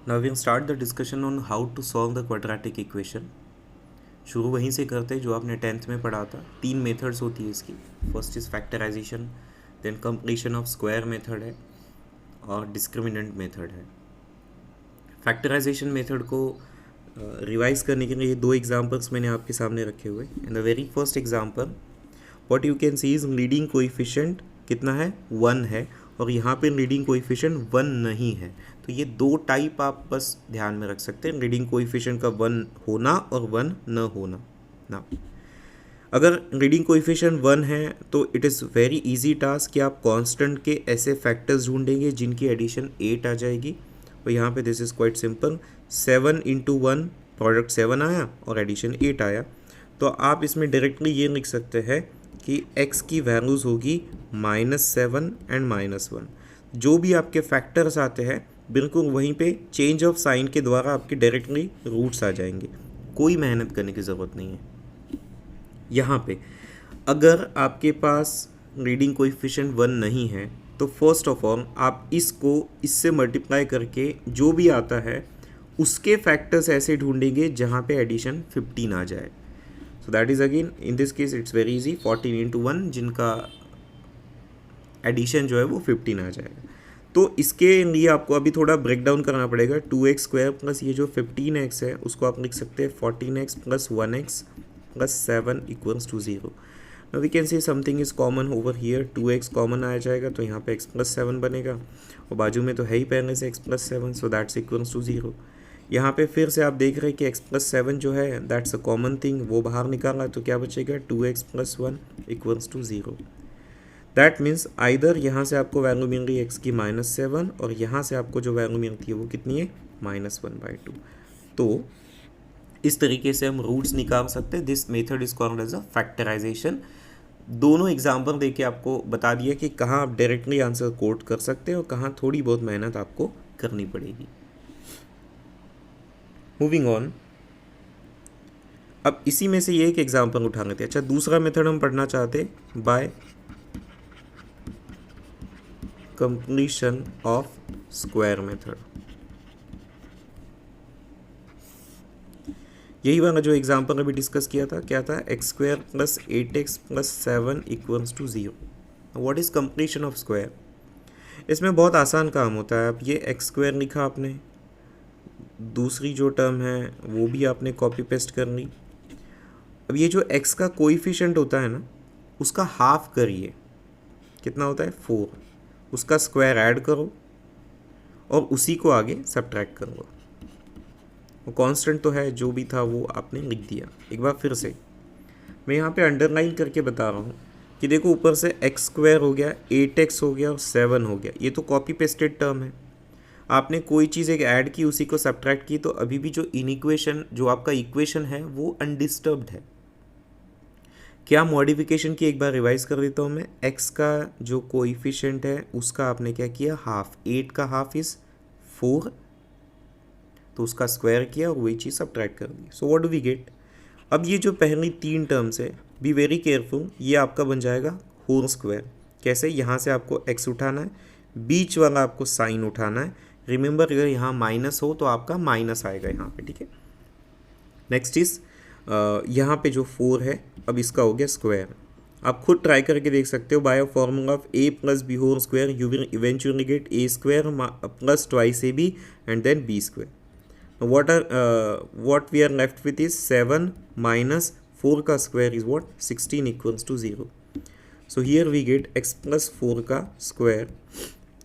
Now we'll start the discussion on how to solve the quadratic equation. शुरू वहीं से करते हैं जो आपने 10th में पढ़ा था। 3 मेथड्स होती है इसकी। First is factorization, then completion of square method है और डिस्क्रिमिनेंट मेथड है। फैक्टराइजेशन मेथड को रिवाइज करने के लिए 2 एग्जांपल्स मैंने आपके सामने रखे हुए। In the very first example what you can see is leading coefficient कितना है 1 है और यहाँ पे लीडिंग कोएफिशिएंट 1 नहीं है। तो ये 2 टाइप आप बस ध्यान में रख सकते हैं, लीडिंग कोएफिशिएंट का 1 होना और 1 न होना ना। अगर लीडिंग कोएफिशिएंट 1 है तो it is very easy task कि आप कांस्टेंट के ऐसे फैक्टर्स ढूंढेंगे जिनकी एडिशन 8 आ जाएगी। और यहाँ पे this is quite simple, 7 × 1 product 7 आया और एडिशन 8 आया। तो आप इसमें डायरेक्टली ये लिख सकते हैं कि x की वैल्यूज़ होगी -7 एंड -1। जो भी आपके फैक्टर्स आते हैं बिल्कुल वहीं पे चेंज ऑफ साइन के द्वारा आपके डायरेक्टली रूट्स आ जाएंगे, कोई मेहनत करने की ज़रूरत नहीं है। यहाँ पे अगर आपके पास लीडिंग कोएफिशिएंट 1 नहीं है तो फर्स्ट ऑफ ऑल आप इसको इससे मल्टीप्लाई करके जो भी आता है उसके फैक्टर्स ऐसे ढूंढेंगे जहाँ पे एडिशन 15 आ जाए। So that is again in this case it's very easy, 14 × 1 जिनका एडिशन जो है वो 15 आ जाएगा। तो इसके लिए आपको अभी थोड़ा ब्रेक डाउन करना पड़ेगा। 2x² प्लस ये जो 15x है उसको आप लिख सकते हैं 14x + 1x + 7 = 0। Now we can say something is common over here, 2x common आ जाएगा तो यहाँ पे x + 7 बनेगा और बाजू में तो है ही पहले से x + 7, सो दैट्स = 0। यहाँ पे फिर से आप देख रहे हैं कि x + 7 जो है दैट्स अ कॉमन थिंग, वो बाहर निकाला तो क्या बचेगा 2x + 1 = 0। दैट मीन्स आइदर यहाँ से आपको वैल्यू मिल रही है x की -7 और यहाँ से आपको जो वैल्यू मिलती है वो कितनी है -1/2। तो इस तरीके से हम रूट्स निकाल सकते हैं। This method is called as a factorization. दोनों एग्जाम्पल देके आपको बता दिया कि कहाँ आप डायरेक्टली आंसर कोट कर सकते हैं और कहाँ थोड़ी बहुत मेहनत आपको करनी पड़ेगी। मूविंग ऑन, अब इसी में से ये एक एग्जाम्पल उठा लेते हैं। अच्छा, दूसरा मेथड हम पढ़ना चाहते by completion of square method. यही वाला जो एग्जाम्पल अभी डिस्कस किया था, क्या था, x² + 8x + 7 = 0। What is completion of square? इसमें बहुत आसान काम होता है। अब ये x² लिखा आपने, दूसरी जो टर्म है वो भी आपने कॉपी पेस्ट कर ली। अब ये जो x का कोएफिशिएंट होता है ना उसका हाफ करिए, कितना होता है 4, उसका स्क्वायर ऐड करो और उसी को आगे सब्ट्रैक्ट करो। वो कांस्टेंट तो है, जो भी था वो आपने लिख दिया। एक बार फिर से मैं यहाँ पे अंडरलाइन करके बता रहा हूँ कि देखो ऊपर से x² हो गया, 8x हो गया और 7 हो गया, ये तो कॉपी पेस्टेड टर्म है। आपने कोई चीज़ एक ऐड की, उसी को सब्ट्रैक्ट की, तो अभी भी जो इनइक्वेशन जो आपका इक्वेशन है वो अनडिस्टर्ब्ड है। क्या मॉडिफिकेशन की एक बार रिवाइज कर देता हूँ मैं। x का जो कोएफिशिएंट है उसका आपने क्या किया, हाफ, 8 का हाफ इज़ 4, तो उसका स्क्वायर किया और वही चीज़ सब्ट्रैक्ट कर दी। So what do we get? अब ये जो पहली 3 टर्म्स है, बी वेरी केयरफुल, ये आपका बन जाएगा होल स्क्वायर। कैसे? यहाँ से आपको x उठाना है, बीच वाला आपको साइन उठाना है। रिमेंबर अगर यहाँ माइनस हो तो आपका माइनस आएगा यहाँ पे, ठीक है। नेक्स्ट इज यहाँ पे जो 4 है, अब इसका हो गया स्क्वायर। आप खुद ट्राई करके देख सकते हो। By formula of a + b whole square you will eventually get a² + 2ab and then b²। what we are left with is 7 - 4 का square is what, 16 = 0। so here we get x + 4 का square.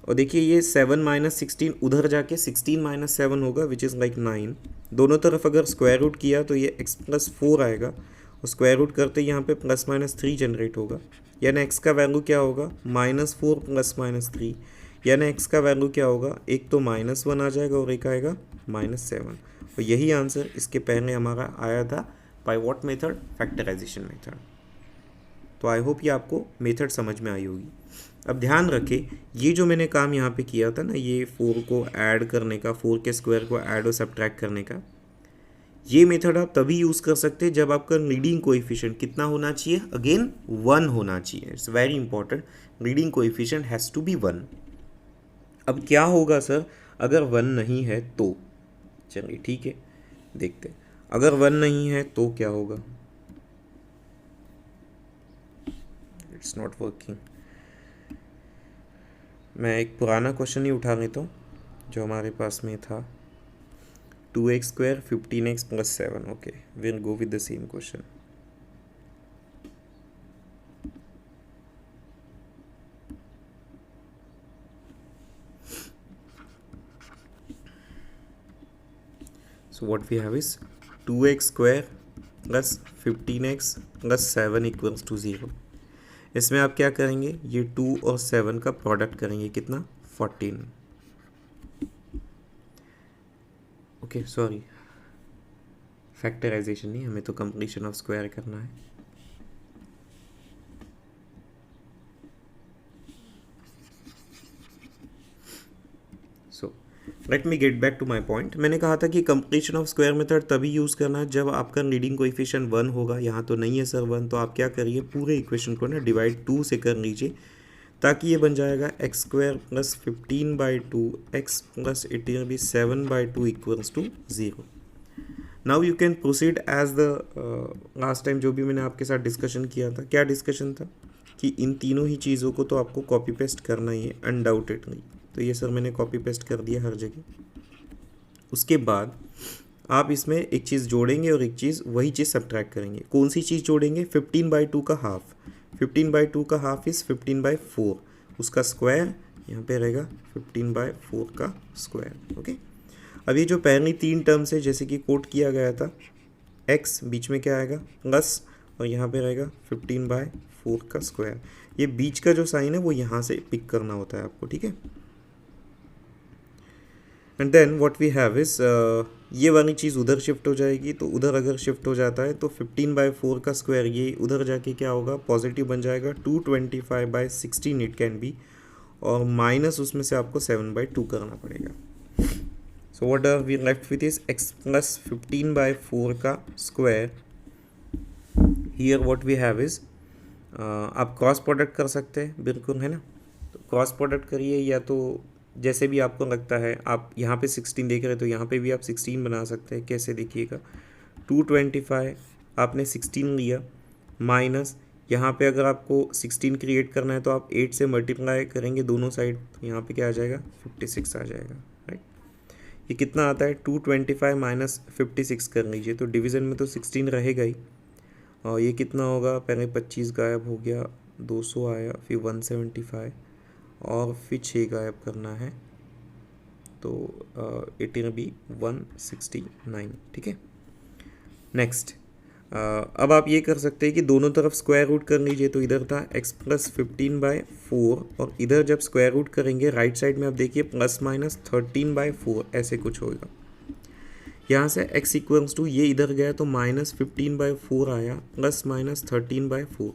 और देखिए ये 7 - 16 उधर जाके 16 - 7 होगा which is like 9। दोनों तरफ अगर स्क्वायर रूट किया तो ये x + 4 आएगा और स्क्वायर रूट करते यहाँ पे ±3 जनरेट होगा। यानी x का वैल्यू क्या होगा, -4 + -3, यानी x का वैल्यू क्या होगा, एक तो -1 आ जाएगा और एक आएगा -7। और यही आंसर इसके पहले हमारा आया था by what method, factorization method. तो आई होप ये आपको मेथड समझ में आई होगी। अब ध्यान रखें, ये जो मैंने काम यहाँ पे किया था ना, ये 4 को ऐड करने का, 4 के स्क्वायर को ऐड और सब्ट्रैक्ट करने का, ये मेथड आप तभी यूज़ कर सकते हैं जब आपका लीडिंग कोएफिशिएंट कितना होना चाहिए, अगेन 1 होना चाहिए। It's very important, leading coefficient has to be 1। अब क्या होगा सर अगर 1 नहीं है तो चलिए ठीक है, देखते हैं। अगर 1 नहीं है तो क्या होगा, इट्स नॉट वर्किंग। मैं एक पुराना क्वेश्चन ही उठा लेता हूँ जो हमारे पास में था, 2x² 15x + 7। Okay, will go with the same question. So what we have is 2x² + 15x + 7 = 0। इसमें आप क्या करेंगे, ये 2 और 7 का प्रोडक्ट करेंगे, कितना, 14। ओके सॉरी, फैक्टराइजेशन नहीं, हमें तो कंप्लीशन ऑफ स्क्वायर करना है। So let me get back to my point. मैंने कहा था कि कंप्लीशन ऑफ स्क्वायर मेथड तभी यूज़ करना है जब आपका लीडिंग कोएफिशिएंट 1 होगा। यहाँ तो नहीं है सर 1, तो आप क्या करिए, पूरे इक्वेशन को ना डिवाइड 2 से कर लीजिए, ताकि ये बन जाएगा x² + 15/2 x + 7/2 = 0। Now you can proceed as the last time जो भी मैंने आपके साथ डिस्कशन किया था। क्या डिस्कशन था कि इन तीनों ही चीज़ों को तो आपको कॉपी पेस्ट करना ही है अनडाउटेडली। तो ये सर मैंने कॉपी पेस्ट कर दिया हर जगह। उसके बाद आप इसमें एक चीज़ जोड़ेंगे और एक चीज़, वही चीज़ सब्ट्रैक्ट करेंगे। कौन सी चीज़ जोड़ेंगे, 15/2 का हाफ। 15/2 का हाफ इज़ 15/4, उसका स्क्वायर यहाँ पे रहेगा 15/4 का स्क्वायर। ओके, अब ये जो पहली 3 टर्म्स है जैसे कि कोट किया गया था, x बीच में क्या आएगा, प्लस, और यहाँ पे रहेगा 15/4 का स्क्वायर। ये बीच का जो साइन है वो यहाँ से पिक करना होता है आपको, ठीक है। And then what we have is, ये वाली चीज़ उधर शिफ्ट हो जाएगी, तो उधर अगर शिफ्ट हो जाता है तो 15/4 का स्क्वायर ये उधर जाके क्या होगा, पॉजिटिव बन जाएगा, 225/16 इट कैन बी, और माइनस उसमें से आपको 7/2 करना पड़ेगा। So what are we left with is x + 15/4 का square. Here what we have is, आप क्रॉस प्रोडक्ट कर सकते हैं, बिल्कुल है ना। तो क्रॉस प्रोडक्ट करिए, या तो जैसे भी आपको लगता है। आप यहाँ पे 16 देख रहे हैं तो यहाँ पे भी आप 16 बना सकते हैं। कैसे, देखिएगा, 225 आपने 16 लिया, माइनस यहाँ पे अगर आपको 16 क्रिएट करना है तो आप 8 से मल्टीप्लाई करेंगे दोनों साइड, तो यहाँ पे क्या आ जाएगा, 56 आ जाएगा, राइट। ये कितना आता है, 225 - 56 कर लीजिए, तो डिवीज़न में तो 16 रहेगा ही, और ये कितना होगा, पहले 25 गायब हो गया, 200 आया, फिर 175, और फिर 6 गायब करना है, तो इट विल बी 169, ठीक है। नेक्स्ट, अब आप ये कर सकते हैं कि दोनों तरफ स्क्वायर रूट कर लीजिए। तो इधर था x + 15/4, और इधर जब स्क्वायर रूट करेंगे राइट साइड में आप देखिए ±13/4 ऐसे कुछ होगा। यहाँ से x = ये इधर गया तो -15/4 आया, ±13/4।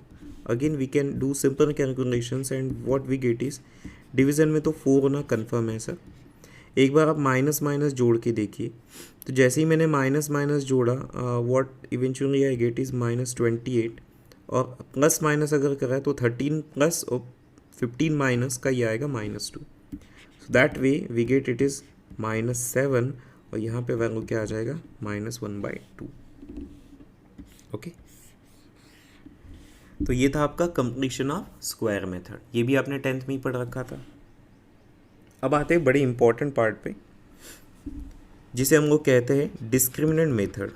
Again we can do simple calculations and what we get is, division में तो 4 होना कन्फर्म है सर। एक बार आप माइनस माइनस जोड़ के देखिए, तो जैसे ही मैंने माइनस माइनस जोड़ा, what eventually I get is -28, और प्लस माइनस अगर करा तो 13 प्लस और 15 माइनस का ये आएगा -2। So that way we get it is -7, और यहाँ पे वैल्यू क्या आ जाएगा, -1/2। ओके, तो ये था आपका कंप्लीशन ऑफ स्क्वायर मेथड। ये भी आपने 10th में ही पढ़ रखा था। अब आते हैं बड़े इंपॉर्टेंट पार्ट पे, जिसे हम लोग कहते हैं discriminant method.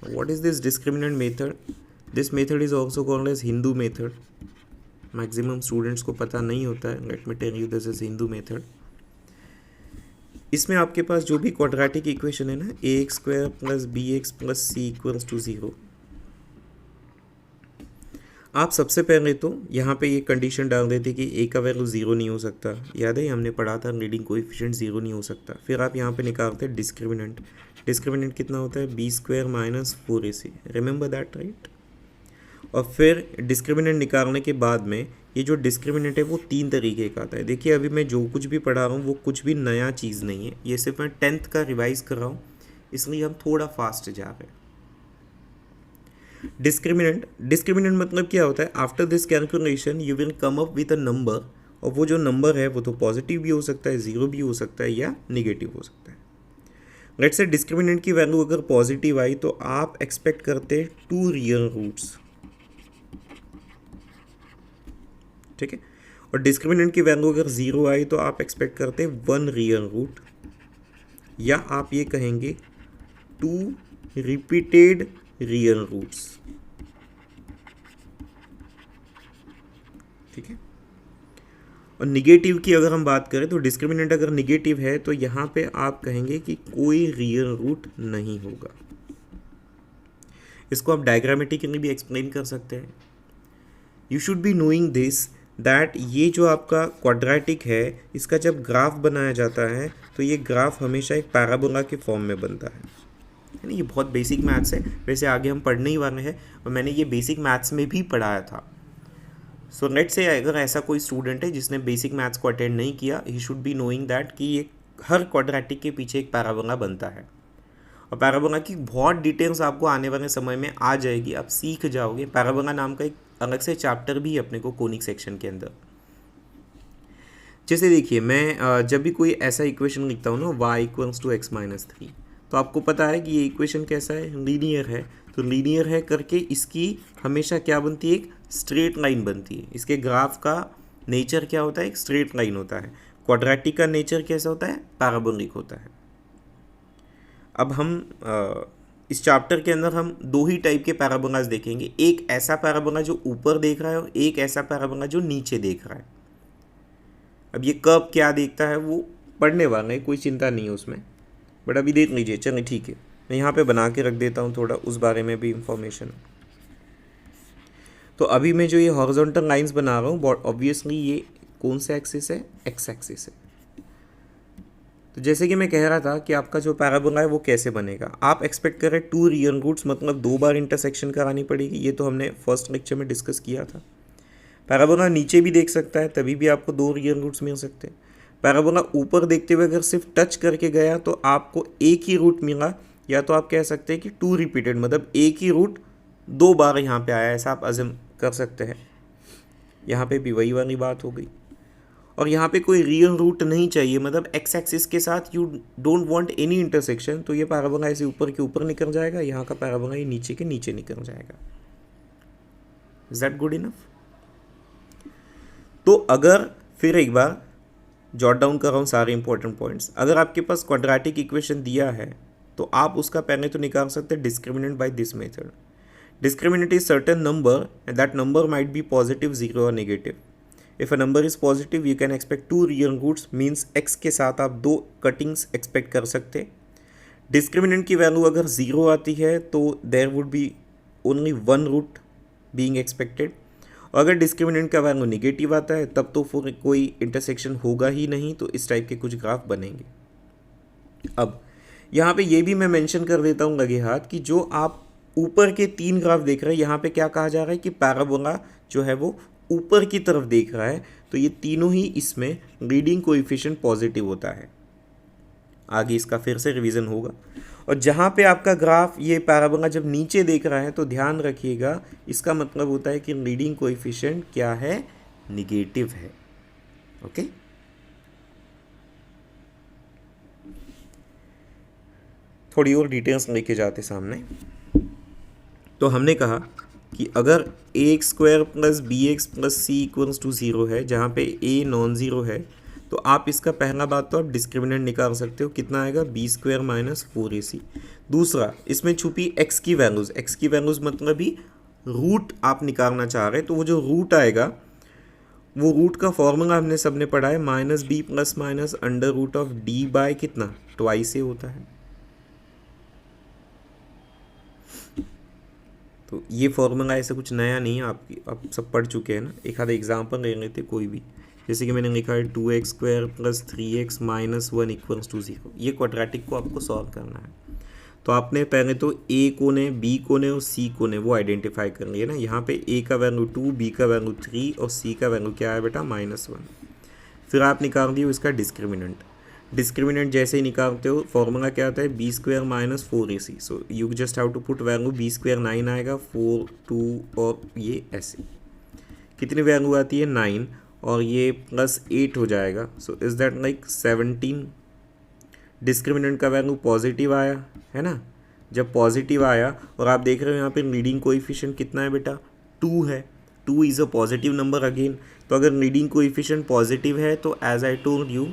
What is this discriminant method? This method is also called as Hindu method. Maximum students को पता नहीं होता है। Let me tell you, this is Hindu method. इसमें आपके पास जो भी क्वाड्रेटिक इक्वेशन है ना, ax² + bx + c = 0, आप सबसे पहले तो यहाँ पे ये कंडीशन डाल देते कि a का वैल्यू 0 नहीं हो सकता। याद है, हमने पढ़ा था लीडिंग कोएफिशिएंट 0 नहीं हो सकता। फिर आप यहाँ पे निकालते हैं डिस्क्रिमिनेंट। डिस्क्रिमिनेंट कितना होता है, b² - 4ac, remember that, right. और फिर डिस्क्रिमिनेंट निकालने के बाद में ये जो डिस्क्रिमिनेंट है वो 3 तरीके का आता है। देखिए, अभी मैं जो कुछ भी पढ़ा रहा हूँ वो कुछ भी नया चीज़ नहीं है, ये सिर्फ मैं 10th का रिवाइज कर रहा हूँ, इसलिए हम थोड़ा फास्ट जा रहे हैं। डिस्क्रिमिनेंट मतलब क्या होता है, after this calculation you will come up with a number और वो जो नंबर है वो तो पॉजिटिव भी हो सकता है, ज़ीरो भी हो सकता है या निगेटिव हो सकता है। लेट्स से डिस्क्रिमिनेंट की वैल्यू अगर पॉजिटिव आई तो आप एक्सपेक्ट करते हैं 2 रियल रूट्स, ठीक है। और डिस्क्रिमिनेंट की वैल्यू अगर 0 आई तो आप एक्सपेक्ट करते हैं 1 रियल रूट, या आप ये कहेंगे 2 रिपीटेड रियल रूट्स, ठीक है। और निगेटिव की अगर हम बात करें तो डिस्क्रिमिनेंट अगर निगेटिव है तो यहाँ पे आप कहेंगे कि कोई रियल रूट नहीं होगा। इसको आप डायग्रामेटिकली भी एक्सप्लेन कर सकते हैं। You should be knowing this that ये जो आपका क्वाड्रेटिक है, इसका जब ग्राफ बनाया जाता है तो ये ग्राफ हमेशा एक पैराबोला के फॉर्म में बनता है ना। ये बहुत बेसिक मैथ्स है, वैसे आगे हम पढ़ने ही वाले हैं और मैंने ये बेसिक मैथ्स में भी पढ़ाया था। सो लेट्स से अगर ऐसा कोई स्टूडेंट है जिसने बेसिक मैथ्स को अटेंड नहीं किया, he should be knowing that कि ये हर क्वाड्रेटिक के पीछे एक पैराबोला बनता है। और पैराबोला की बहुत डिटेल्स आपको आने वाले समय में आ जाएगी, आप सीख जाओगे। पैराबोला नाम का एक अलग से चैप्टर भी है अपने को कोनिक सेक्शन के अंदर। जैसे देखिए, मैं जब भी कोई ऐसा इक्वेशन लिखता हूँ ना, y equals to x minus 3, तो आपको पता है कि ये इक्वेशन कैसा है, लीनियर है। तो लीनियर है करके इसकी हमेशा क्या बनती है, एक स्ट्रेट लाइन बनती है। इसके ग्राफ का नेचर क्या होता है, एक स्ट्रेट लाइन होता है। क्वाड्रेटिक का नेचर कैसा होता है, पैराबोलिक होता है। अब हम इस चैप्टर के अंदर हम 2 ही टाइप के पैराबोलास देखेंगे। एक ऐसा पैराबोला जो ऊपर देख रहा है और एक ऐसा पैराबोला जो नीचे देख रहा है। अब ये कर्व क्या देखता है वो पढ़ने वाला है, कोई चिंता नहीं है उसमें, बट अभी देख लीजिए। चलिए ठीक है, मैं यहाँ पे बना के रख देता हूँ थोड़ा उस बारे में भी इंफॉर्मेशन। तो अभी मैं जो ये हॉरिजॉन्टल लाइंस बना रहा हूँ, ऑब्वियसली ये कौन सा एक्सिस है, एक्स एक्सिस है। तो जैसे कि मैं कह रहा था कि आपका जो पैराबोला है वो कैसे बनेगा, आप एक्सपेक्ट करें 2 रियल रूट्स, मतलब 2 बार इंटरसेक्शन करानी पड़ेगी। ये तो हमने फर्स्ट लेक्चर में डिस्कस किया था। पैराबोला नीचे भी देख सकता है, तभी भी आपको 2 रियल रूट्स मिल सकते हैं। पैराबोला ऊपर देखते हुए अगर सिर्फ टच करके गया तो आपको एक ही रूट मिला, या तो आप कह सकते हैं कि 2 रिपीटेड, मतलब एक ही रूट 2 बार यहाँ पे आया, ऐसा आप अज़म कर सकते हैं। यहाँ पे भी वही वाली बात हो गई। और यहाँ पे कोई रियल रूट नहीं चाहिए, मतलब एक्स एक्सिस के साथ you don't want any intersection, तो ये पैराबोला ऐसे ऊपर के ऊपर निकल जाएगा, यहाँ का पैराबोला ये नीचे के नीचे निकल जाएगा। Is that good enough? तो अगर फिर एक बार जॉट डाउन कर रहा हूँ सारे इंपॉर्टेंट पॉइंट्स। अगर आपके पास क्वाड्रेटिक इक्वेशन दिया है तो आप उसका पहले तो निकाल सकते हैं discriminant by this method. Discriminant is certain number and that number might be positive, zero और negative. If a number is positive you can expect 2 real roots, means x के साथ आप 2 कटिंग्स एक्सपेक्ट कर सकते। डिस्क्रिमिनेंट की value अगर 0 आती है तो there would be only 1 root being expected. और अगर डिस्क्रिमिनेंट का वैल्यू निगेटिव आता है तब तो फिर कोई इंटरसेक्शन होगा ही नहीं, तो इस टाइप के कुछ ग्राफ बनेंगे। अब यहाँ पे ये भी मैं मेंशन कर देता हूँ लगे हाथ कि जो आप ऊपर के 3 ग्राफ देख रहे हैं, यहाँ पे क्या कहा जा रहा है कि पैराबोला जो है वो ऊपर की तरफ देख रहा है, तो ये तीनों ही इसमें लीडिंग कोएफिशिएंट पॉजिटिव होता है। आगे इसका फिर से रिवीजन होगा। और जहाँ पे आपका ग्राफ ये पैराबोला जब नीचे देख रहा है तो ध्यान रखिएगा, इसका मतलब होता है कि लीडिंग कोएफिशिएंट क्या है, निगेटिव है। ओके, थोड़ी और डिटेल्स लेके जाते सामने। तो हमने कहा कि अगर ax² plus bx plus c equals to 0 है, जहाँ पे a नॉन ज़ीरो है, तो आप इसका पहला बात तो आप डिस्क्रिमिनेंट निकाल सकते हो, कितना आएगा, b² माइनस 4ac। दूसरा, इसमें छुपी x की वैल्यूज़ मतलब भी रूट आप निकालना चाह रहे हैं, तो वो जो रूट आएगा वो रूट का फॉर्मूला हमने सबने पढ़ा है, minus b plus minus under root of d by कितना, ट्वाइस से होता है। तो ये फॉर्मूला ऐसा कुछ नया नहीं है, आप सब पढ़ चुके हैं ना। एक आधा एग्जाम्पल ले लेते कोई भी, जैसे कि मैंने लिखा है 2x² plus 3x minus 1 equals to 0। ये क्वाड्रेटिक को आपको सॉल्व करना है। तो आपने पहले तो a कोने, b कोने और c कोने वो आइडेंटिफाई कर लिए ना। यहाँ पे a का वैल्यू 2, b का वैल्यू 3 और c का वैल्यू क्या है बेटा, -1। फिर आप निकाल दिए इसका डिस्क्रिमिनेंट जैसे ही निकालते हो फॉर्मूला क्या आता है, b² minus 4ac। So you just have to put value, b² 9 आएगा, 4 2 और ये ऐसे कितनी वैल्यू आती है, 9, और ये +8 हो जाएगा। So is that like 17। Discriminant का वैल्यू पॉजिटिव आया है ना। जब पॉजिटिव आया और आप देख रहे हो यहाँ पे लीडिंग कोएफिशिएंट कितना है बेटा, 2 है। 2 is a positive number again. तो अगर लीडिंग कोएफिशिएंट पॉजिटिव है तो एज आई टोल्ड यू,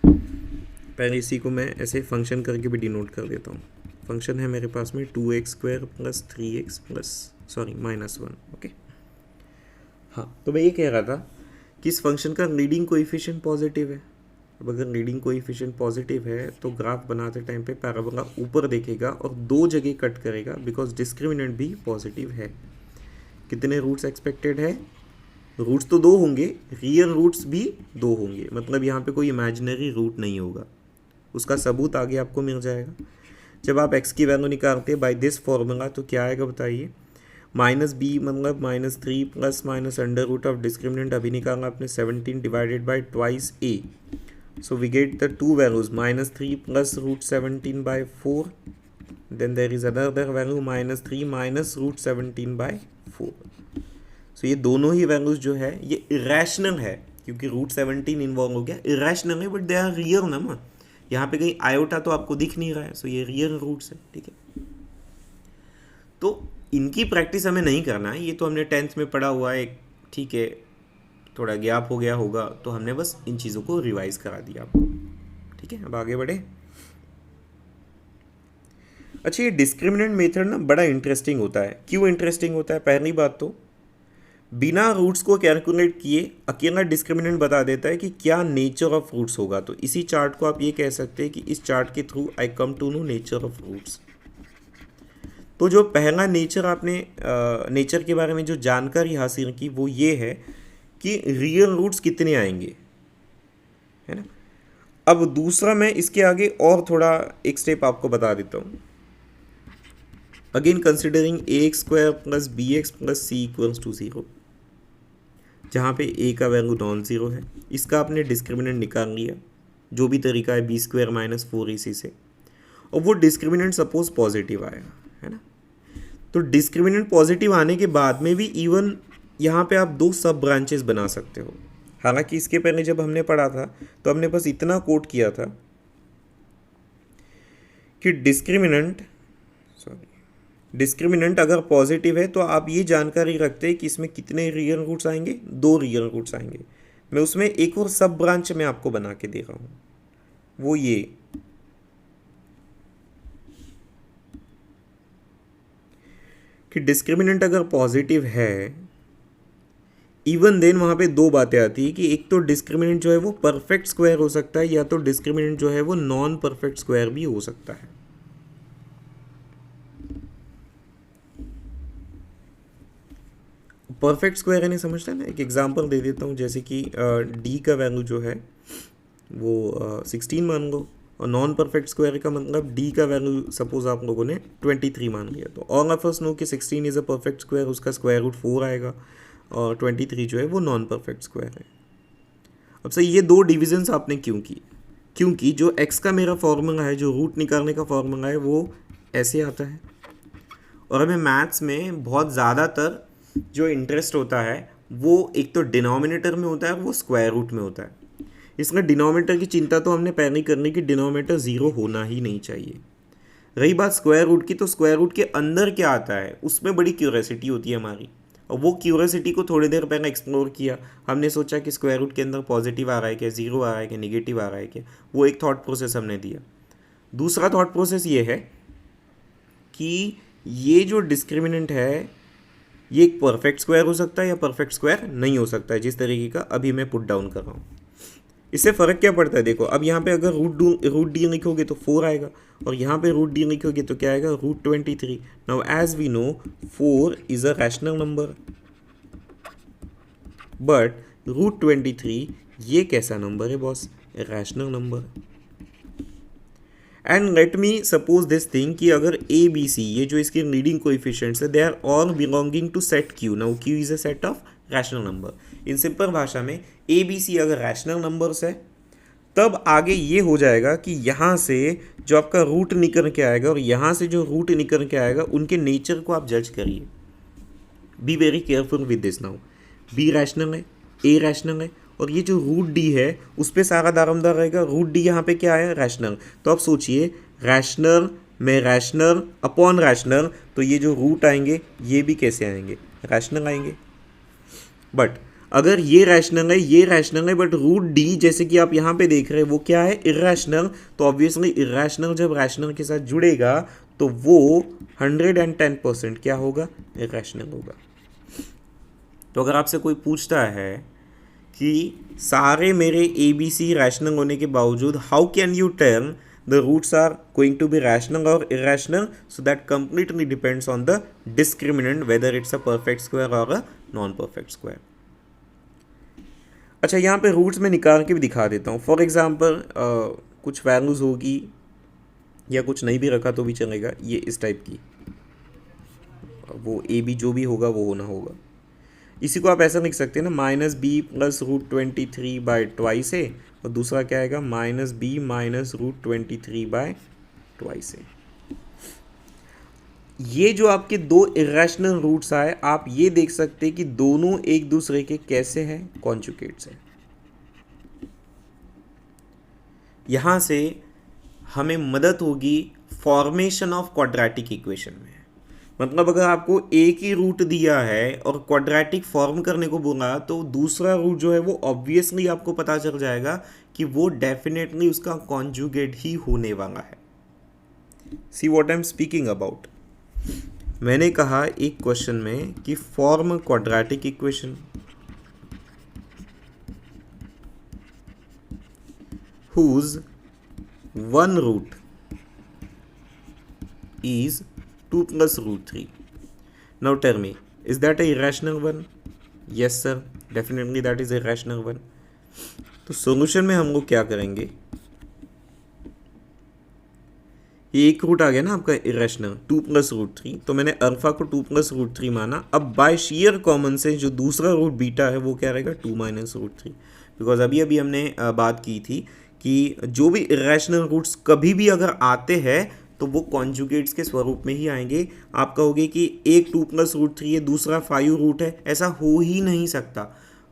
पहले इसी को मैं ऐसे फंक्शन करके भी डिनोट कर देता हूँ। फंक्शन है मेरे पास में 2x² + 3x -1। ओके, हाँ, तो मैं ये कह रहा था कि इस फंक्शन का लीडिंग कोएफिशिएंट पॉजिटिव है। अब अगर लीडिंग कोएफिशिएंट पॉजिटिव है तो ग्राफ बनाते टाइम पे पैराबोला ऊपर देखेगा और 2 जगह कट करेगा, बिकॉज डिस्क्रिमिनेंट भी पॉजिटिव है। कितने रूट्स एक्सपेक्टेड है? रूट्स तो 2 होंगे, रियल रूट्स भी 2 होंगे, मतलब यहाँ पे कोई इमेजिनरी रूट नहीं होगा। उसका सबूत आगे आपको मिल जाएगा। जब आप x की वैल्यू निकालते हैं बाय दिस फॉर्मूला तो क्या आएगा बताइए, -b मतलब -3 + -√ ऑफ डिस्क्रिमिनेंट अभी निकालना आपने 17 divided by twice a। So we get the two values, -3 + √17/4, then there is another value -3 - √17/4। So ये दोनों ही वैल्यूज जो है ये इरेशनल है, क्योंकि √17 इन्वॉल्व हो गया। इरेशनल है बट दे आर रियल ना, यहाँ पे कहीं आयोटा तो आपको दिख नहीं रहा है। सो ये रियल रूट्स है, ठीक है। तो इनकी प्रैक्टिस हमें नहीं करना है, ये तो हमने 10th में पढ़ा हुआ है, ठीक है। थोड़ा गैप हो गया होगा तो हमने बस इन चीज़ों को रिवाइज करा दिया आपको, ठीक है। अब आगे बढ़े। अच्छा, ये डिस्क्रिमिनेंट मेथड ना बड़ा इंटरेस्टिंग होता है। क्यों इंटरेस्टिंग होता है? पहली बात तो बिना रूट्स को कैलकुलेट किए अकेला डिस्क्रिमिनेंट बता देता है कि क्या नेचर ऑफ रूट्स होगा। तो इसी चार्ट को आप ये कह सकते हैं कि इस चार्ट के through I come to know nature of roots. तो जो पहला नेचर आपने नेचर के बारे में जो जानकारी हासिल की वो ये है कि रियल रूट्स कितने आएंगे, है ना। अब दूसरा मैं इसके आगे और थोड़ा एक स्टेप आपको बता देता हूँ। Again considering ax² + bx + c = 0, जहाँ पे a का वैल्यू नॉन ज़ीरो है। इसका आपने डिस्क्रिमिनेंट निकाल लिया, जो भी तरीका है b² - 4ac से, और वो डिस्क्रिमिनेंट सपोज पॉजिटिव आया, है ना। तो डिस्क्रिमिनेंट पॉजिटिव आने के बाद में भी इवन यहाँ पे आप 2 सब ब्रांचेस बना सकते हो। हालांकि इसके पहले जब हमने पढ़ा था तो हमने बस इतना कोट किया था कि डिस्क्रिमिनेंट अगर पॉजिटिव है तो आप ये जानकारी रखते हैं कि इसमें कितने रियल रूट्स आएंगे, 2 रियल रूट्स आएंगे। मैं उसमें एक और सब ब्रांच में आपको बना के दे रहा हूँ, वो ये कि डिस्क्रिमिनेंट अगर पॉजिटिव है इवन देन वहाँ पे 2 बातें आती है कि एक तो डिस्क्रिमिनेंट जो है वो परफेक्ट स्क्वायर हो सकता है, या तो डिस्क्रिमिनेंट जो है वो नॉन परफेक्ट स्क्वायर भी हो सकता है। परफेक्ट स्क्वायर यानी समझते हैं ना। एक एग्जांपल दे देता हूँ, जैसे कि d का वैल्यू जो है वो 16 मान लो, और नॉन परफेक्ट स्क्वायर का मतलब d का वैल्यू सपोज आप लोगों ने 23 मान लिया। तो ऑल ऑफ अस नो कि 16 इज़ अ परफेक्ट स्क्वायर, उसका √4 आएगा, और 23 जो है वो नॉन परफेक्ट स्क्वायर है। अब सही, ये 2 डिविजन्स आपने क्यों की? क्योंकि जो x का मेरा फॉर्मूला है, जो रूट निकालने का फॉर्मूला है, वो ऐसे आता है। और हमें मैथ्स में बहुत ज़्यादातर जो इंटरेस्ट होता है वो एक तो डिनोमिनेटर में होता है, वो स्क्वायर रूट में होता है। इसमें डिनोमिनेटर की चिंता तो हमने पहले ही करनी कि डिनोमिनेटर 0 होना ही नहीं चाहिए। रही बात स्क्वायर रूट की, तो स्क्वायर रूट के अंदर क्या आता है उसमें बड़ी क्यूरियोसिटी होती है हमारी, और वो क्यूरियोसिटी को थोड़ी देर पहले एक्सप्लोर किया। हमने सोचा कि स्क्वायर रूट के अंदर पॉजिटिव आ रहा है क्या, 0 आ रहा है क्या, निगेटिव आ रहा है क्या, वो एक थॉट प्रोसेस हमने दिया। दूसरा थॉट प्रोसेस ये है कि ये जो डिस्क्रिमिनेंट है ये एक परफेक्ट स्क्वायर हो सकता है या परफेक्ट स्क्वायर नहीं हो सकता है, जिस तरीके का अभी मैं पुट डाउन कर रहा हूँ। इससे फ़र्क क्या पड़ता है? देखो, अब यहाँ पे अगर रूट डी लिखोगे तो 4 आएगा, और यहाँ पे रूट डी लिखोगे तो क्या आएगा, √23। Now as we know 4 is a rational number, but √23 ये कैसा नंबर है boss? Rational number. And let me suppose this thing कि अगर ए बी सी ये जो इसके लीडिंग कोएफिशिएंट्स है, they are all belonging to set Q. Now Q is a set of rational number. In simple भाषा में A B C अगर rational numbers है, तब आगे ये हो जाएगा कि यहाँ से जो आपका रूट निकल के आएगा और यहाँ से जो रूट निकल के आएगा, उनके नेचर को आप जज करिए। Be very careful with this now. B rational है, ए रैशनल है, और ये जो रूट डी है उस पर सारा दारोमदार रहेगा। रूट डी यहाँ पे क्या है, रैशनल। तो आप सोचिए रैशनल में रैशनल अपॉन रैशनल, तो ये जो रूट आएंगे ये भी कैसे आएंगे, रैशनल आएंगे। बट अगर ये रैशनल है, ये रैशनल है, बट रूट डी जैसे कि आप यहाँ पे देख रहे हैं वो क्या है, इर्रैशनल। तो ऑब्वियसली इर्रैशनल जब रैशनल के साथ जुड़ेगा तो वो 110% क्या होगा, इर्रैशनल होगा। तो अगर आपसे कोई पूछता है कि सारे मेरे ए बी सी रैशनल होने के बावजूद how can you tell the roots are going to be rational और irrational, so that completely depends on the discriminant whether it's a perfect square और अ नॉन परफेक्ट स्क्वायर। अच्छा, यहाँ पे roots में निकाल के भी दिखा देता हूँ। फॉर एग्जाम्पल कुछ वैल्यूज़ होगी या कुछ नहीं भी रखा तो भी चलेगा, ये इस टाइप की, वो ए बी जो भी होगा वो होना होगा। इसी को आप ऐसा लिख सकते हैं ना, minus B plus root 23 by twice A, और दूसरा क्या आएगा, minus B minus root 23 by twice A. ये जो आपके दो इरेशनल रूट्स आए, आप ये देख सकते हैं कि दोनों एक दूसरे के कैसे हैं, कॉन्जुगेट्स हैं। यहां से हमें मदद होगी फॉर्मेशन ऑफ क्वाड्रेटिक इक्वेशन में। मतलब अगर आपको एक ही रूट दिया है और क्वाड्रेटिक फॉर्म करने को बोला, तो दूसरा रूट जो है वो ऑब्वियसली आपको पता चल जाएगा कि वो डेफिनेटली उसका कॉन्जुगेट ही होने वाला है। See what I am speaking about. मैंने कहा एक क्वेश्चन में कि form quadratic equation whose one root is 2 plus root 3. Now tell me, is that a irrational one? Yes sir, definitely that is a irrational one. तो solution में हम लोग क्या करेंगे, ये एक रूट आ गया ना आपका इरेशनल 2 प्लस रूट 3, तो मैंने अल्फा को 2 प्लस रूट 3 माना। अब बाय शेयर कॉमन से जो दूसरा रूट बीटा है वो क्या रहेगा, 2 माइनस रूट 3। बिकॉज अभी अभी हमने बात की थी कि जो भी इरेशनल रूट्स कभी भी अगर आते हैं तो वो कॉन्जुगेट्स के स्वरूप में ही आएंगे। आप कहोगे कि एक 2 प्लस रूट 3 है, दूसरा 5 रूट है, ऐसा हो ही नहीं सकता।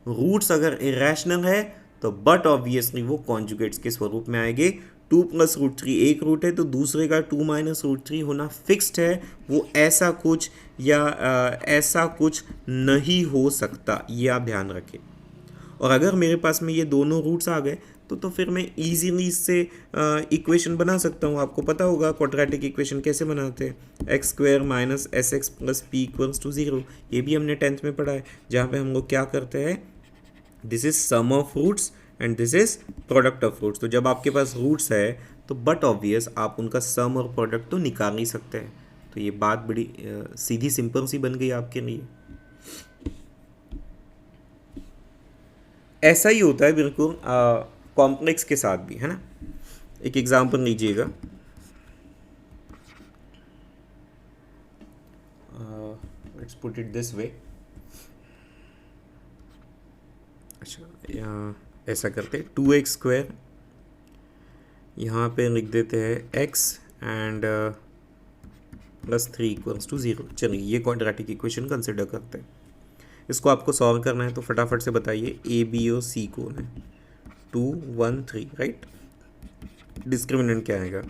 रूट्स अगर इरेशनल है तो बट ऑब्वियसली वो कॉन्जुगेट्स के स्वरूप में आएंगे। 2 प्लस रूट 3 एक रूट है तो दूसरे का 2 माइनस रूट 3 होना फिक्स्ड है, वो ऐसा कुछ या ऐसा कुछ नहीं हो सकता, ये आप ध्यान रखें। और अगर मेरे पास में ये दोनों रूट्स आ गए तो फिर मैं इजीली इससे इक्वेशन बना सकता हूँ। आपको पता होगा क्वाड्रेटिक इक्वेशन कैसे बनाते हैं, x square minus s x plus p equals to 0। ये भी हमने 10th में पढ़ा है, जहाँ पे हम लोग क्या करते हैं, this is sum of roots and this is product of roots. तो जब आपके पास रूट्स है तो बट ऑब्वियस आप उनका सम और प्रोडक्ट तो निकाल ही सकते हैं। तो ये बात बड़ी सीधी सिंपल सी बन गई आपके लिए। ऐसा ही होता है बिल्कुल कॉम्प्लेक्स के साथ भी, है ना। एक एग्जांपल लीजिएगा, let's put it this way. अच्छा, ऐसा करते 2x स्क्वायर, यहाँ पे लिख देते हैं x and plus 3 equals to 0। चलिए ये क्वाड्रेटिक इक्वेशन कंसिडर करते हैं। इसको आपको सॉल्व करना है तो फटाफट से बताइए ए बी और सी कौन है, 2 1 3, राइट। डिस्क्रिमिनेंट क्या आएगा,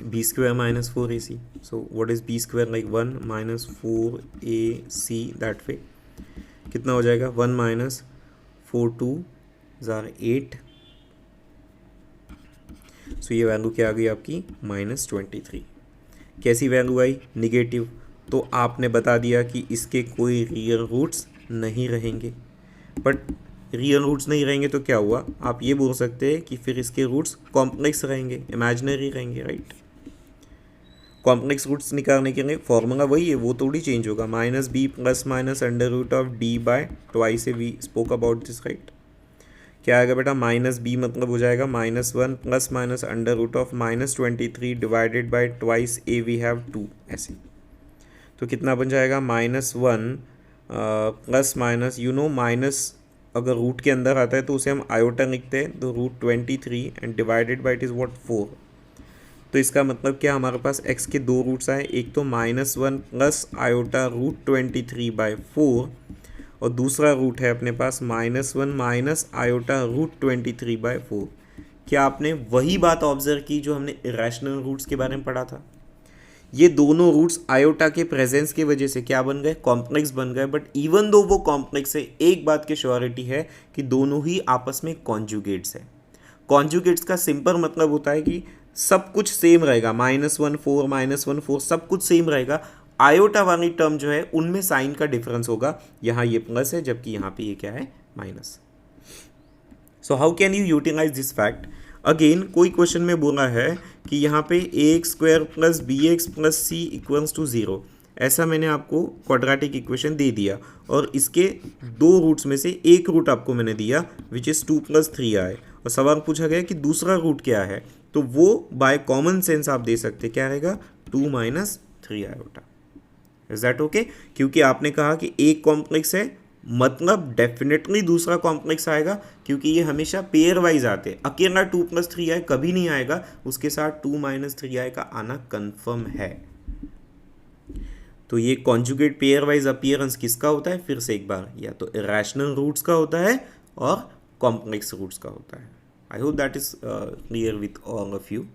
b square minus 4ac। So what is b square, like 1 minus 4ac, that way कितना हो जाएगा, 1 माइनस 4 2 ज़ार 8। सो ये वैल्यू क्या आ गई आपकी, माइनस 23। कैसी वैल्यू आई, निगेटिव। तो आपने बता दिया कि इसके कोई रियल रूट्स नहीं रहेंगे। बट रियल रूट्स नहीं रहेंगे तो क्या हुआ, आप ये बोल सकते हैं कि फिर इसके रूट्स कॉम्प्लेक्स रहेंगे, इमेजिनरी रहेंगे, राइट। कॉम्प्लेक्स रूट्स निकालने के लिए फॉर्मूला वही है, वो थोड़ी चेंज होगा। Minus B plus minus under root of d by twice a, we spoke about this, right. क्या आएगा बेटा, माइनस बी मतलब हो जाएगा -1 plus minus under root of -23 divided by twice a, we have 2, ऐसे। तो कितना बन जाएगा, -1 plus minus, you know minus अगर रूट के अंदर आता है तो उसे हम आयोटा लिखते हैं, तो root 23 and divided by it is what 4। तो इसका मतलब क्या, हमारे पास x के दो रूट्स आए, एक तो -1 प्लस आयोटा रूट 23 बाई 4, और दूसरा रूट है अपने पास -1 माइनस आयोटा रूट 23/4। क्या आपने वही बात ऑब्जर्व की जो हमने इरेशनल रूट्स के बारे में पढ़ा था? ये दोनों रूट्स आयोटा के प्रेजेंस की वजह से क्या बन गए? कॉम्प्लेक्स बन गए। बट इवन दो वो कॉम्प्लेक्स है, एक बात की श्योरिटी है कि दोनों ही आपस में कॉन्जुगेट्स है। कॉन्जुगेट्स का सिंपल मतलब होता है कि सब कुछ सेम रहेगा, -1 4 सब कुछ सेम रहेगा। आयोटा वाली टर्म जो है उनमें साइन का डिफरेंस होगा, यहाँ ये प्लस है जबकि यहाँ पे ये क्या है? Minus. So how can you utilize this fact? Again कोई क्वेश्चन में बोला है कि यहाँ पे ax² plus bx plus c equals to 0, ऐसा मैंने आपको क्वाड्रेटिक इक्वेशन दे दिया और इसके दो रूट्स में से एक रूट आपको मैंने दिया विच इज़ 2 + 3i, और सवाल पूछा गया कि दूसरा रूट क्या है, तो वो बाय कॉमन सेंस आप दे सकते क्या रहेगा? 2 - 3 आयोटा। Is that okay? क्योंकि आपने कहा कि एक कॉम्प्लेक्स है, मतलब डेफिनेटली दूसरा कॉम्प्लेक्स आएगा, क्योंकि ये हमेशा पेयर वाइज आते हैं। अकेला 2 + 3i कभी नहीं आएगा, उसके साथ 2 - 3i का आना कंफर्म है। तो ये कॉन्जुगेट पेयर वाइज अपीयरेंस किसका होता है? फिर से एक बार, या तो इरेशनल रूट्स का होता है और कॉम्प्लेक्स रूट्स का होता है। I hope that is clear with all of you.